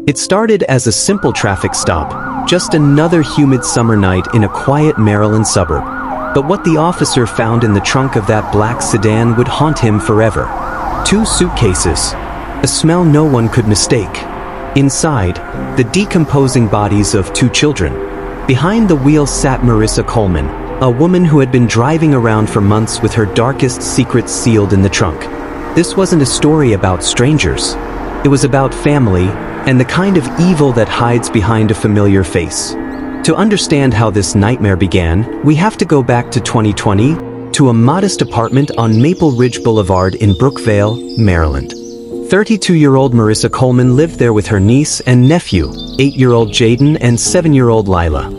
It started as a simple traffic stop, just another humid summer night in a quiet Maryland suburb. But what the officer found in the trunk of that black sedan would haunt him forever. 2 suitcases, a smell no one could mistake. Inside, the decomposing bodies of 2 children. Behind the wheel sat Marissa Coleman, a woman who had been driving around for months with her darkest secrets sealed in the trunk. This wasn't a story about strangers. It was about family and the kind of evil that hides behind a familiar face. To understand how this nightmare began, we have to go back to 2020, to a modest apartment on Maple Ridge Boulevard in Brookvale, Maryland. 32-year-old Marissa Coleman lived there with her niece and nephew, 8-year-old Jaden and 7-year-old Lila.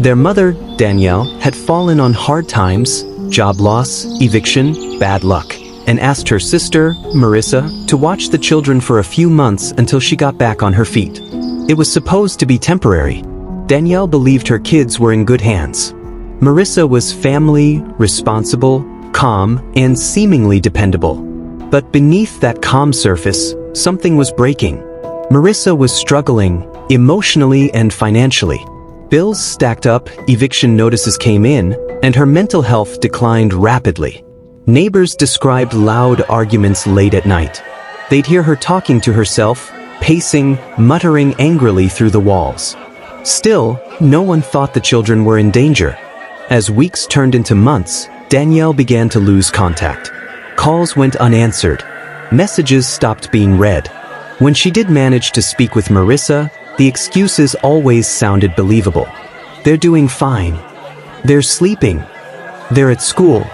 Their mother, Danielle, had fallen on hard times, job loss, eviction, bad luck, and asked her sister, Marissa, to watch the children for a few months until she got back on her feet. It was supposed to be temporary. Danielle believed her kids were in good hands. Marissa was family, responsible, calm, and seemingly dependable. But beneath that calm surface, something was breaking. Marissa was struggling, emotionally and financially. Bills stacked up, eviction notices came in, and her mental health declined rapidly. Neighbors described loud arguments late at night. They'd hear her talking to herself, pacing, muttering angrily through the walls. Still, no one thought the children were in danger. As weeks turned into months, Danielle began to lose contact. Calls went unanswered. Messages stopped being read. When she did manage to speak with Marissa, the excuses always sounded believable. They're doing fine. They're sleeping. They're at school.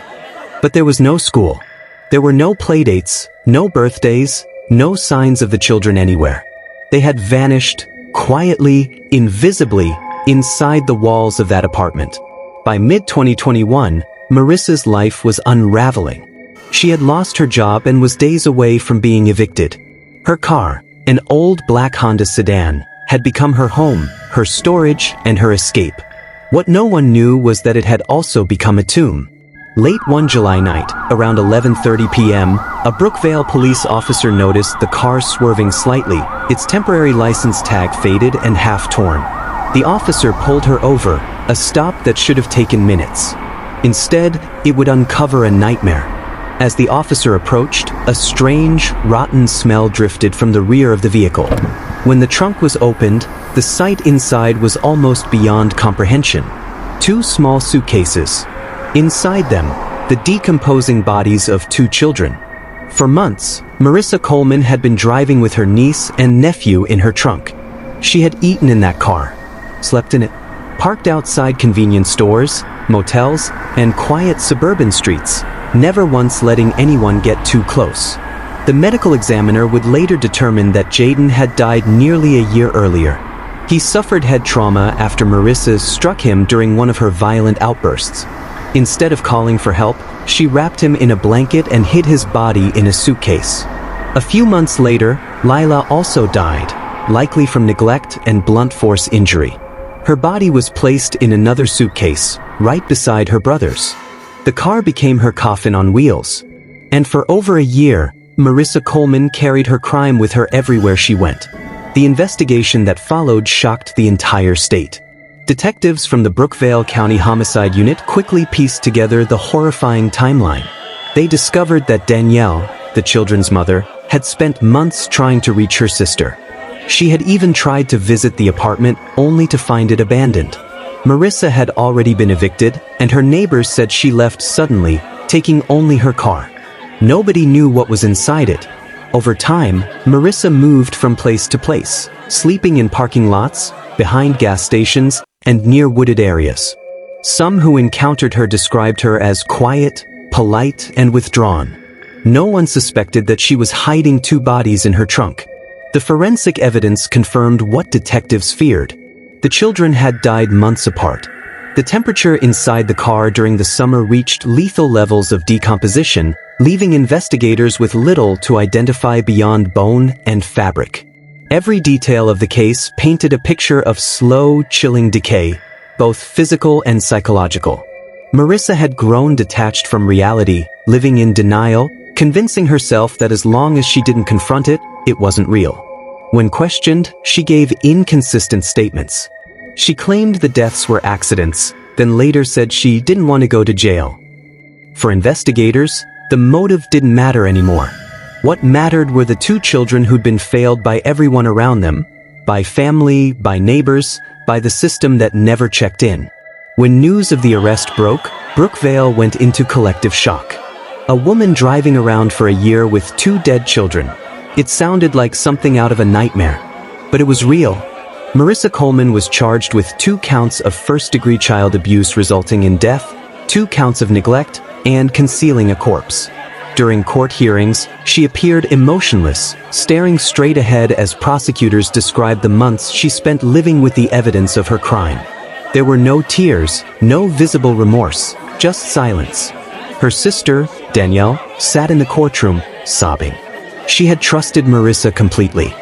But there was no school. There were no playdates, no birthdays, no signs of the children anywhere. They had vanished, quietly, invisibly, inside the walls of that apartment. By mid-2021, Marissa's life was unraveling. She had lost her job and was days away from being evicted. Her car, an old black Honda sedan, had become her home, her storage, and her escape. What no one knew was that it had also become a tomb. Late one July night, around 11:30 p.m., a Brookvale police officer noticed the car swerving slightly, its temporary license tag faded and half-torn. The officer pulled her over, a stop that should have taken minutes. Instead, it would uncover a nightmare. As the officer approached, a strange, rotten smell drifted from the rear of the vehicle. When the trunk was opened, the sight inside was almost beyond comprehension. 2 small suitcases. Inside them, the decomposing bodies of 2 children. For months, Marissa Coleman had been driving with her niece and nephew in her trunk. She had eaten in that car, slept in it, parked outside convenience stores, motels, and quiet suburban streets, never once letting anyone get too close. The medical examiner would later determine that Jaden had died nearly a year earlier. He suffered head trauma after Marissa struck him during one of her violent outbursts. Instead of calling for help, she wrapped him in a blanket and hid his body in a suitcase. A few months later, Lila also died, likely from neglect and blunt force injury. Her body was placed in another suitcase, right beside her brother's. The car became her coffin on wheels. And for over a year, Marissa Coleman carried her crime with her everywhere she went. The investigation that followed shocked the entire state. Detectives from the Brookvale County Homicide Unit quickly pieced together the horrifying timeline. They discovered that Danielle, the children's mother, had spent months trying to reach her sister. She had even tried to visit the apartment only to find it abandoned. Marissa had already been evicted, and her neighbors said she left suddenly, taking only her car. Nobody knew what was inside it. Over time, Marissa moved from place to place, sleeping in parking lots, behind gas stations, and near wooded areas. Some who encountered her described her as quiet, polite, and withdrawn. No one suspected that she was hiding 2 bodies in her trunk. The forensic evidence confirmed what detectives feared. The children had died months apart. The temperature inside the car during the summer reached lethal levels of decomposition, leaving investigators with little to identify beyond bone and fabric. Every detail of the case painted a picture of slow, chilling decay, both physical and psychological. Marissa had grown detached from reality, living in denial, convincing herself that as long as she didn't confront it, it wasn't real. When questioned, she gave inconsistent statements. She claimed the deaths were accidents, then later said she didn't want to go to jail. For investigators, the motive didn't matter anymore. What mattered were the two children who'd been failed by everyone around them, by family, by neighbors, by the system that never checked in. When news of the arrest broke, Brookvale went into collective shock. A woman driving around for a year with two dead children. It sounded like something out of a nightmare. But it was real. Marissa Coleman was charged with 2 counts of first-degree child abuse resulting in death, 2 counts of neglect, and concealing a corpse. During court hearings, she appeared emotionless, staring straight ahead as prosecutors described the months she spent living with the evidence of her crime. There were no tears, no visible remorse, just silence. Her sister, Danielle, sat in the courtroom, sobbing. She had trusted Marissa completely.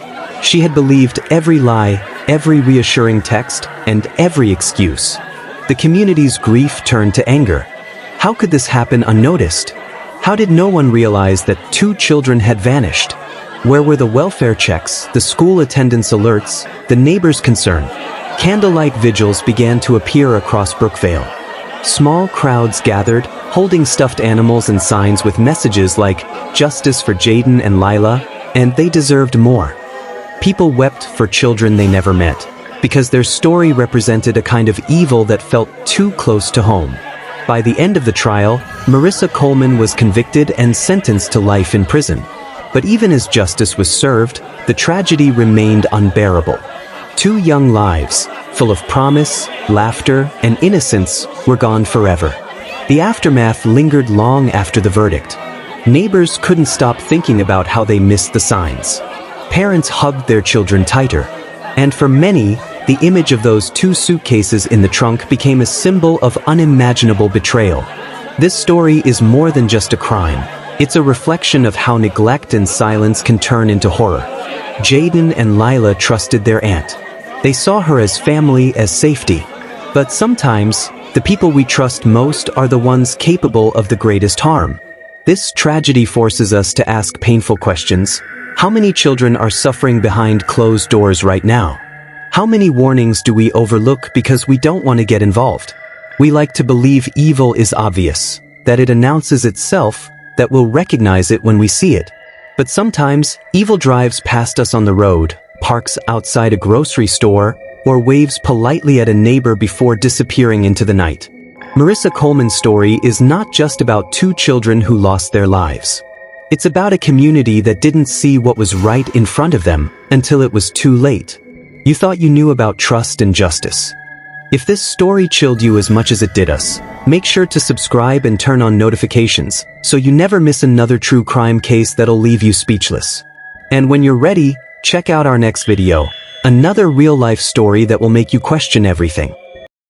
She had believed every lie, every reassuring text, and every excuse. The community's grief turned to anger. How could this happen unnoticed? How did no one realize that 2 children had vanished? Where were the welfare checks, the school attendance alerts, the neighbors' concern? Candlelight vigils began to appear across Brookvale. Small crowds gathered, holding stuffed animals and signs with messages like "Justice for Jaden and Lila," and "They deserved more." People wept for children they never met, because their story represented a kind of evil that felt too close to home. By the end of the trial, Marissa Coleman was convicted and sentenced to life in prison. But even as justice was served, the tragedy remained unbearable. 2 young lives, full of promise, laughter, and innocence, were gone forever. The aftermath lingered long after the verdict. Neighbors couldn't stop thinking about how they missed the signs. Parents hugged their children tighter. And for many, the image of those 2 suitcases in the trunk became a symbol of unimaginable betrayal. This story is more than just a crime. It's a reflection of how neglect and silence can turn into horror. Jaden and Lila trusted their aunt. They saw her as family, as safety. But sometimes, the people we trust most are the ones capable of the greatest harm. This tragedy forces us to ask painful questions. How many children are suffering behind closed doors right now? How many warnings do we overlook because we don't want to get involved? We like to believe evil is obvious, that it announces itself, that we'll recognize it when we see it. But sometimes, evil drives past us on the road, parks outside a grocery store, or waves politely at a neighbor before disappearing into the night. Marissa Coleman's story is not just about 2 children who lost their lives. It's about a community that didn't see what was right in front of them until it was too late. You thought you knew about trust and justice. If this story chilled you as much as it did us, make sure to subscribe and turn on notifications so you never miss another true crime case that'll leave you speechless. And when you're ready, check out our next video, another real-life story that will make you question everything.